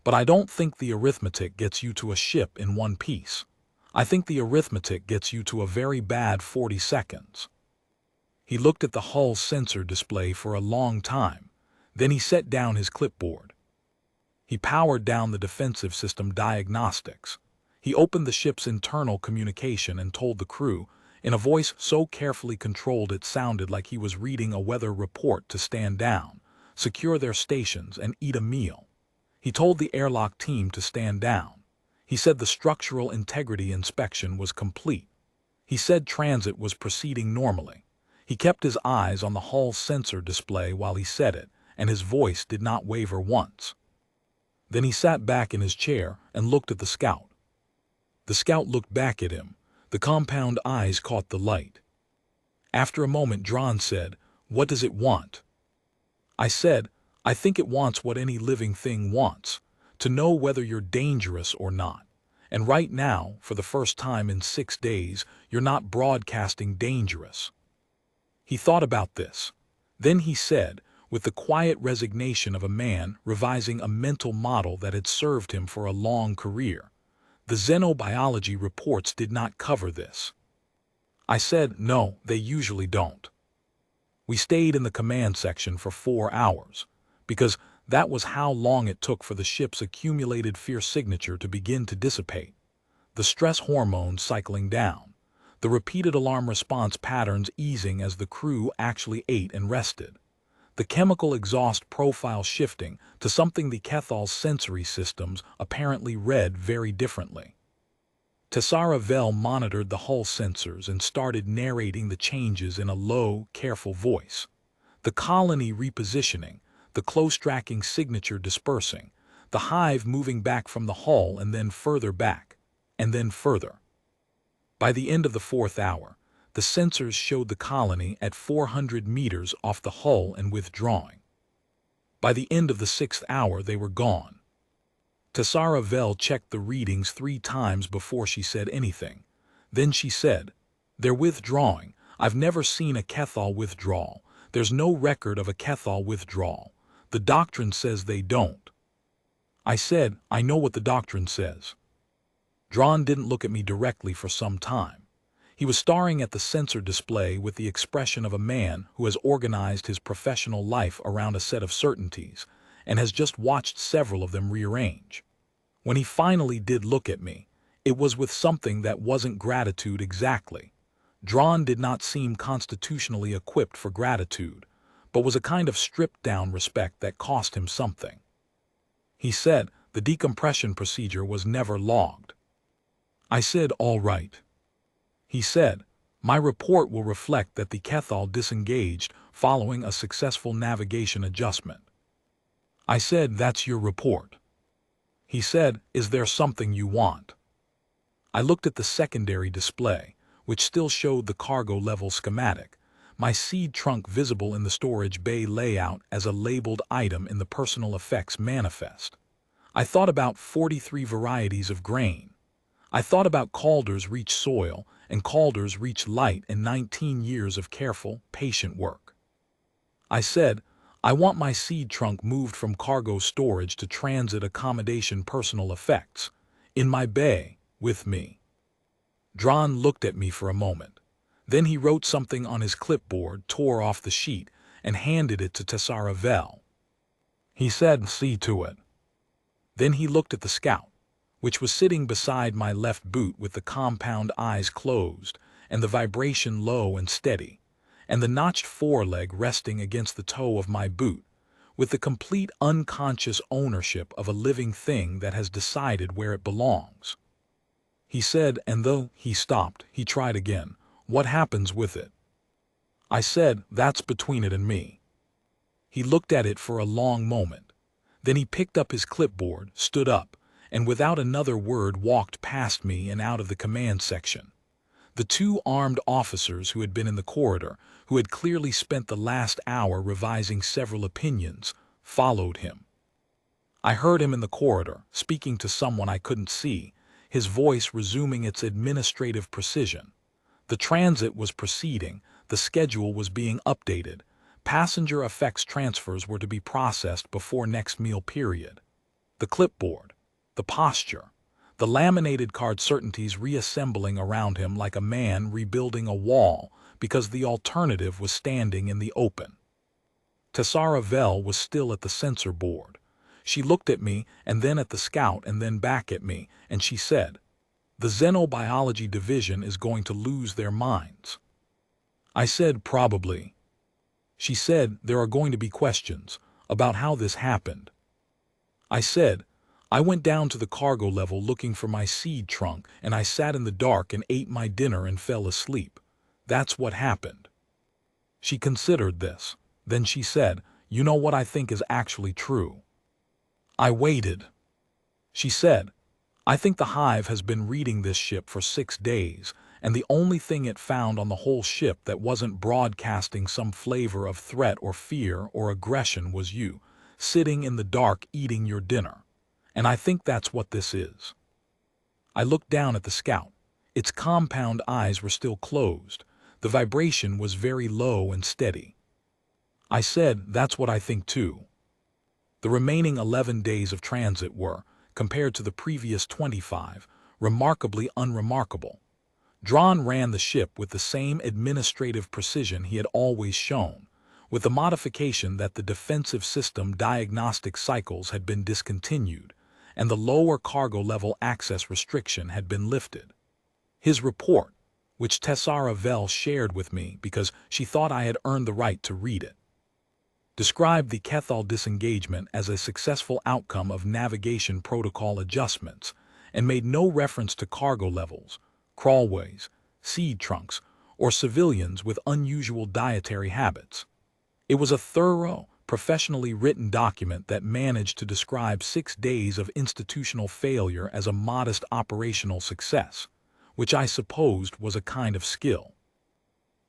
But I don't think the arithmetic gets you to a ship in one piece. I think the arithmetic gets you to a very bad 40 seconds. He looked at the hull sensor display for a long time. Then he set down his clipboard. He powered down the defensive system diagnostics. He opened the ship's internal communication and told the crew, in a voice so carefully controlled it sounded like he was reading a weather report, to stand down, secure their stations, and eat a meal. He told the airlock team to stand down. He said the structural integrity inspection was complete. He said transit was proceeding normally. He kept his eyes on the hull sensor display while he said it, and his voice did not waver once. Then he sat back in his chair and looked at the scout. The scout looked back at him. The compound eyes caught the light. After a moment, Drawn said, "What does it want?" I said, "I think it wants what any living thing wants, to know whether you're dangerous or not. And right now, for the first time in 6 days, you're not broadcasting dangerous." He thought about this. Then he said, with the quiet resignation of a man revising a mental model that had served him for a long career, "The xenobiology reports did not cover this." I said, "No, they usually don't." We stayed in the command section for 4 hours, because that was how long it took for the ship's accumulated fear signature to begin to dissipate, the stress hormones cycling down, the repeated alarm response patterns easing as the crew actually ate and rested, the chemical exhaust profile shifting to something the Keth'aal's sensory systems apparently read very differently. Rael monitored the hull sensors and started narrating the changes in a low, careful voice. The colony repositioning, the close tracking signature dispersing, the hive moving back from the hull and then further back, and then further. By the end of the 4th hour, the sensors showed the colony at 400 meters off the hull and withdrawing. By the end of the 6th hour, they were gone. Rael checked the readings 3 times before she said anything. Then she said, "They're withdrawing. I've never seen a Keth'aal withdrawal. There's no record of a Keth'aal withdrawal. The doctrine says they don't." I said, "I know what the doctrine says." Drawn didn't look at me directly for some time. He was staring at the sensor display with the expression of a man who has organized his professional life around a set of certainties and has just watched several of them rearrange. When he finally did look at me, it was with something that wasn't gratitude exactly. Drawn did not seem constitutionally equipped for gratitude, but was a kind of stripped-down respect that cost him something. He said the decompression procedure was never logged. I said, "All right." He said, "My report will reflect that the Keth'aal disengaged following a successful navigation adjustment. I said, "That's your report." He said, "Is there something you want?" I looked at the secondary display, which still showed the cargo level schematic, my seed trunk visible in the storage bay layout as a labeled item in the personal effects manifest. I thought about 43 varieties of grain. I thought about Calder's reach soil and Calder's reach light and 19 years of careful, patient work. I said, "I want my seed trunk moved from cargo storage to transit accommodation personal effects, in my bay, with me." Dron looked at me for a moment. Then he wrote something on his clipboard, tore off the sheet, and handed it to Rael. He said, "See to it." Then he looked at the Scout, which was sitting beside my left boot with the compound eyes closed, and the vibration low and steady, and the notched foreleg resting against the toe of my boot, with the complete unconscious ownership of a living thing that has decided where it belongs. He said, and though he stopped, he tried again, "What happens with it?" I said, "That's between it and me." He looked at it for a long moment. Then he picked up his clipboard, stood up, and without another word walked past me and out of the command section. The two armed officers who had been in the corridor, who had clearly spent the last hour revising several opinions, followed him. I heard him in the corridor, speaking to someone I couldn't see, his voice resuming its administrative precision. The transit was proceeding, the schedule was being updated, passenger effects transfers were to be processed before next meal period. The clipboard, the posture, the laminated card certainties reassembling around him like a man rebuilding a wall because the alternative was standing in the open. Rael was still at the sensor board. She looked at me and then at the Scout and then back at me, and she said, "The Xenobiology Division is going to lose their minds." I said, "Probably." She said, "There are going to be questions about how this happened." I said, "I went down to the cargo level looking for my seed trunk, and I sat in the dark and ate my dinner and fell asleep. That's what happened." She considered this. Then she said, "You know what I think is actually true?" I waited. She said, "I think the Hive has been reading this ship for 6 days, and the only thing it found on the whole ship that wasn't broadcasting some flavor of threat or fear or aggression was you, sitting in the dark eating your dinner. And I think that's what this is." I looked down at the Scout. Its compound eyes were still closed. The vibration was very low and steady. I said, "That's what I think too." The remaining 11 days of transit were, compared to the previous 25, remarkably unremarkable. Dron ran the ship with the same administrative precision he had always shown, with the modification that the defensive system diagnostic cycles had been discontinued, and the lower cargo level access restriction had been lifted. His report, which Rael shared with me because she thought I had earned the right to read it, described the Keth'aal disengagement as a successful outcome of navigation protocol adjustments, and made no reference to cargo levels, crawlways, seed trunks, or civilians with unusual dietary habits. It was a thorough, professionally written document that managed to describe 6 days of institutional failure as a modest operational success, which I supposed was a kind of skill.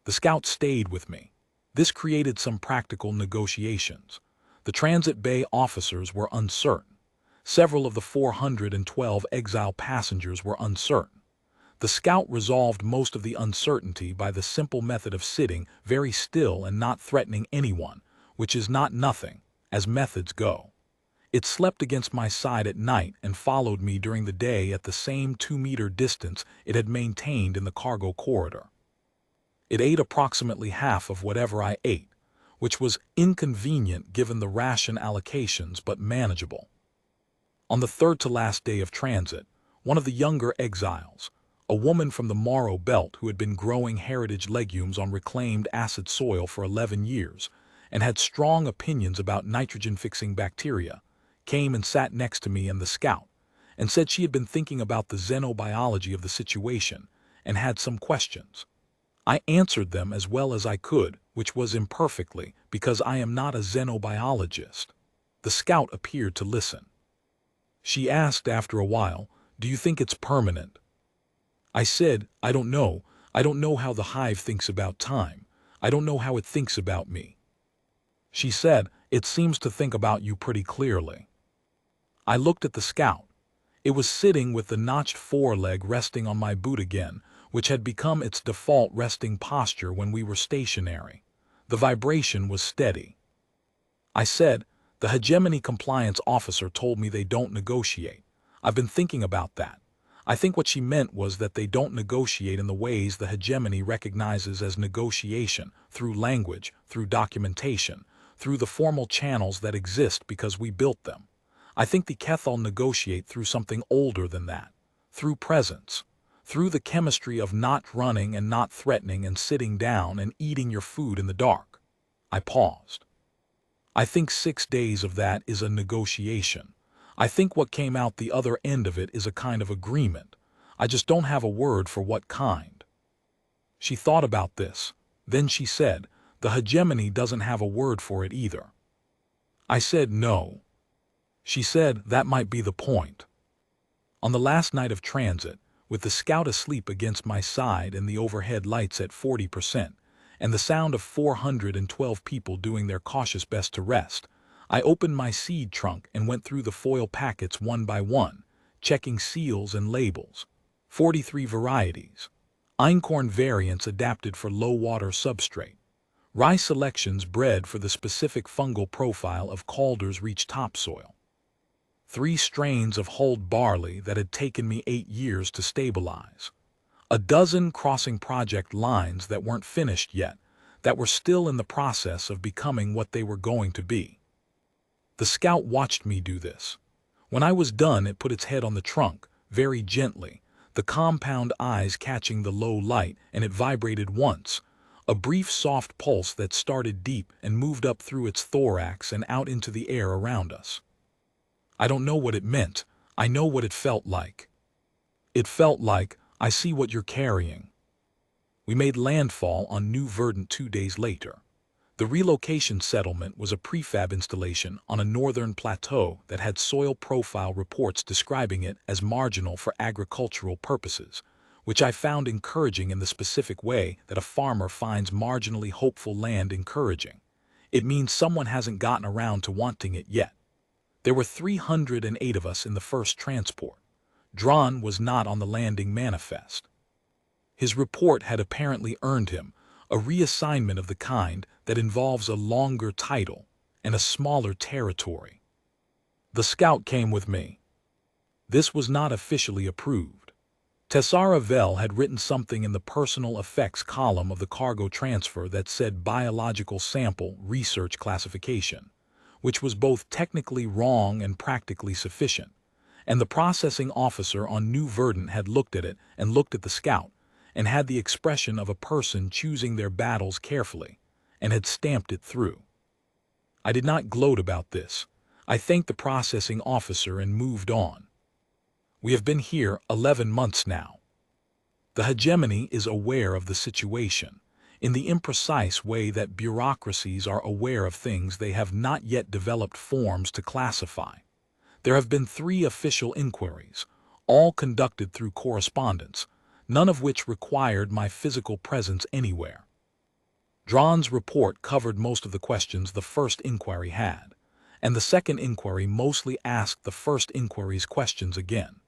The Scout stayed with me. This created some practical negotiations. The transit bay officers were uncertain. Several of the 412 exile passengers were uncertain. The Scout resolved most of the uncertainty by the simple method of sitting very still and not threatening anyone, which is not nothing, as methods go. It slept against my side at night and followed me during the day at the same 2-meter distance it had maintained in the cargo corridor. It ate approximately half of whatever I ate, which was inconvenient given the ration allocations but manageable. On the third to last day of transit, one of the younger exiles, a woman from the Morrow Belt who had been growing heritage legumes on reclaimed acid soil for 11 years and had strong opinions about nitrogen-fixing bacteria, came and sat next to me and the Scout, and said she had been thinking about the xenobiology of the situation and had some questions. I answered them as well as I could, which was imperfectly, because I am not a xenobiologist. The scout appeared to listen. She asked after a while, "Do you think it's permanent?" I said, "I don't know. I don't know how the hive thinks about time. I don't know how it thinks about me." She said, "It seems to think about you pretty clearly." I looked at the scout. It was sitting with the notched foreleg resting on my boot again, which had become its default resting posture when we were stationary. The vibration was steady. I said, "The Hegemony compliance officer told me they don't negotiate. I've been thinking about that. I think what she meant was that they don't negotiate in the ways the Hegemony recognizes as negotiation, through language, through documentation, through the formal channels that exist because we built them. I think the Keth'aal negotiate through something older than that, through presence, through the chemistry of not running and not threatening and sitting down and eating your food in the dark." I paused. "I think 6 days of that is a negotiation. I think what came out the other end of it is a kind of agreement. I just don't have a word for what kind." She thought about this. Then she said, "The Hegemony doesn't have a word for it either." I said, "No." She said, "That might be the point." On the last night of transit, with the scout asleep against my side and the overhead lights at 40%, and the sound of 412 people doing their cautious best to rest, I opened my seed trunk and went through the foil packets one by one, checking seals and labels. 43 varieties. Einkorn variants adapted for low-water substrate. Rye selections bred for the specific fungal profile of Calder's Reach topsoil. 3 strains of hulled barley that had taken me 8 years to stabilize. A dozen crossing project lines that weren't finished yet, that were still in the process of becoming what they were going to be. The scout watched me do this. When I was done, it put its head on the trunk, very gently, the compound eyes catching the low light, and it vibrated once, a brief soft pulse that started deep and moved up through its thorax and out into the air around us. I don't know what it meant. I know what it felt like. It felt like, "I see what you're carrying." We made landfall on New Verdant 2 days later. The relocation settlement was a prefab installation on a northern plateau that had soil profile reports describing it as marginal for agricultural purposes, which I found encouraging in the specific way that a farmer finds marginally hopeful land encouraging. It means someone hasn't gotten around to wanting it yet. There were 308 of us in the first transport. Dron was not on the landing manifest. His report had apparently earned him a reassignment of the kind that involves a longer title and a smaller territory. The scout came with me. This was not officially approved. Tessara Vel had written something in the personal effects column of the cargo transfer that said biological sample research classification, which was both technically wrong and practically sufficient, and the processing officer on New Verdant had looked at it and looked at the scout, and had the expression of a person choosing their battles carefully, and had stamped it through. I did not gloat about this. I thanked the processing officer and moved on. We have been here 11 months now. The Hegemony is aware of the situation, in the imprecise way that bureaucracies are aware of things they have not yet developed forms to classify. There have been 3 official inquiries, all conducted through correspondence, none of which required my physical presence anywhere. Dron's report covered most of the questions the first inquiry had, and the second inquiry mostly asked the first inquiry's questions again,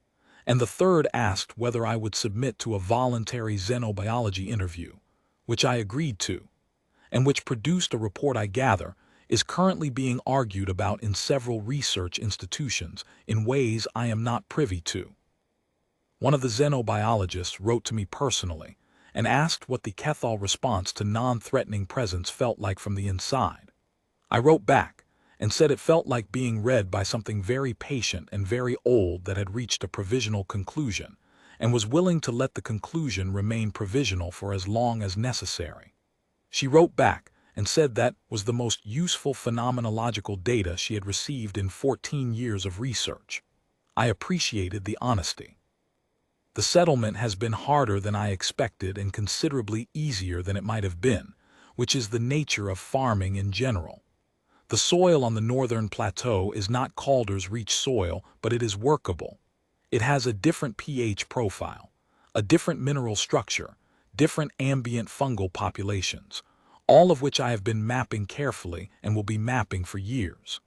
and the third asked whether I would submit to a voluntary xenobiology interview, which I agreed to, and which produced a report I gather is currently being argued about in several research institutions in ways I am not privy to. One of the xenobiologists wrote to me personally and asked what the Keth'aal response to non-threatening presence felt like from the inside. I wrote back and said it felt like being read by something very patient and very old that had reached a provisional conclusion and was willing to let the conclusion remain provisional for as long as necessary. She wrote back and said that was the most useful phenomenological data she had received in 14 years of research. I appreciated the honesty. The settlement has been harder than I expected and considerably easier than it might have been, which is the nature of farming in general. The soil on the northern plateau is not Calder's Reach soil, but it is workable. It has a different pH profile, a different mineral structure, different ambient fungal populations, all of which I have been mapping carefully and will be mapping for years.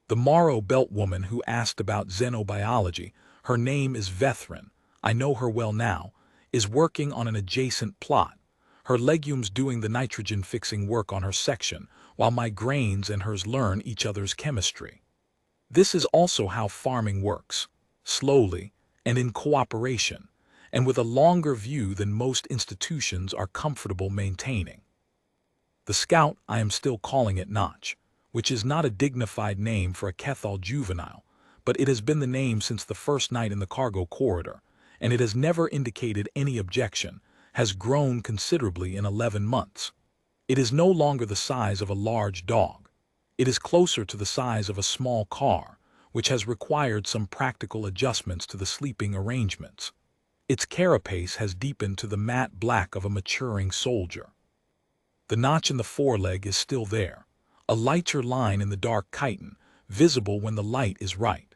The Morrow Belt woman who asked about xenobiology, her name is Vethrin, I know her well now, is working on an adjacent plot, her legumes doing the nitrogen-fixing work on her section, while my grains and hers learn each other's chemistry. This is also how farming works, slowly and in cooperation, and with a longer view than most institutions are comfortable maintaining. The Scout, I am still calling it Notch, which is not a dignified name for a Keth'aal juvenile, but it has been the name since the first night in the cargo corridor, and it has never indicated any objection, has grown considerably in 11 months. It is no longer the size of a large dog. It is closer to the size of a small car, which has required some practical adjustments to the sleeping arrangements. Its carapace has deepened to the matte black of a maturing soldier. The notch in the foreleg is still there, a lighter line in the dark chitin, visible when the light is right.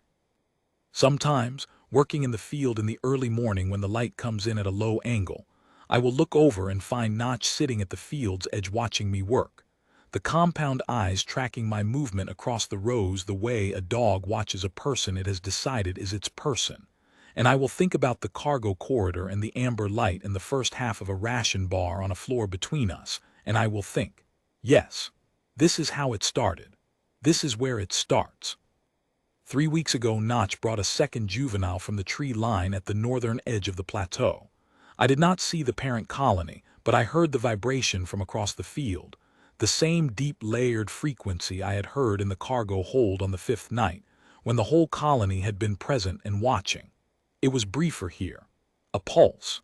Sometimes, working in the field in the early morning when the light comes in at a low angle, I will look over and find Notch sitting at the field's edge watching me work, the compound eyes tracking my movement across the rows the way a dog watches a person it has decided is its person, and I will think about the cargo corridor and the amber light in the first half of a ration bar on a floor between us, and I will think, yes, this is how it started. This is where it starts. 3 weeks ago, Notch brought a second juvenile from the tree line at the northern edge of the plateau. I did not see the parent colony, but I heard the vibration from across the field, the same deep layered frequency I had heard in the cargo hold on the 5th night, when the whole colony had been present and watching. It was briefer here. A pulse.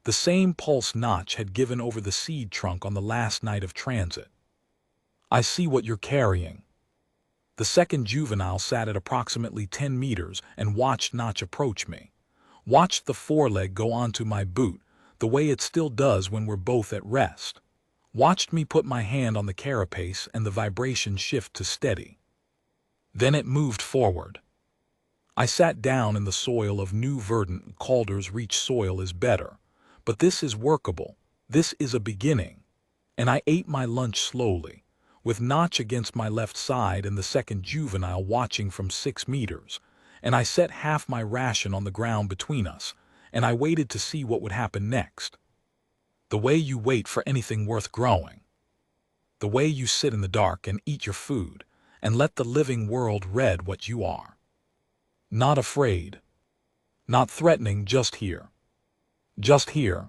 The same pulse Notch had given over the seed trunk on the last night of transit. I see what you're carrying. The second juvenile sat at approximately 10 meters and watched Notch approach me. Watched the foreleg go onto my boot, the way it still does when we're both at rest. Watched me put my hand on the carapace and the vibration shift to steady. Then it moved forward. I sat down in the soil of new verdant. Calder's Reach soil is better, but this is workable. This is a beginning. And I ate my lunch slowly, with Notch against my left side and the second juvenile watching from 6 meters, and I set half my ration on the ground between us, and I waited to see what would happen next. The way you wait for anything worth growing. The way you sit in the dark and eat your food, and let the living world read what you are. Not afraid. Not threatening, just here. Just here.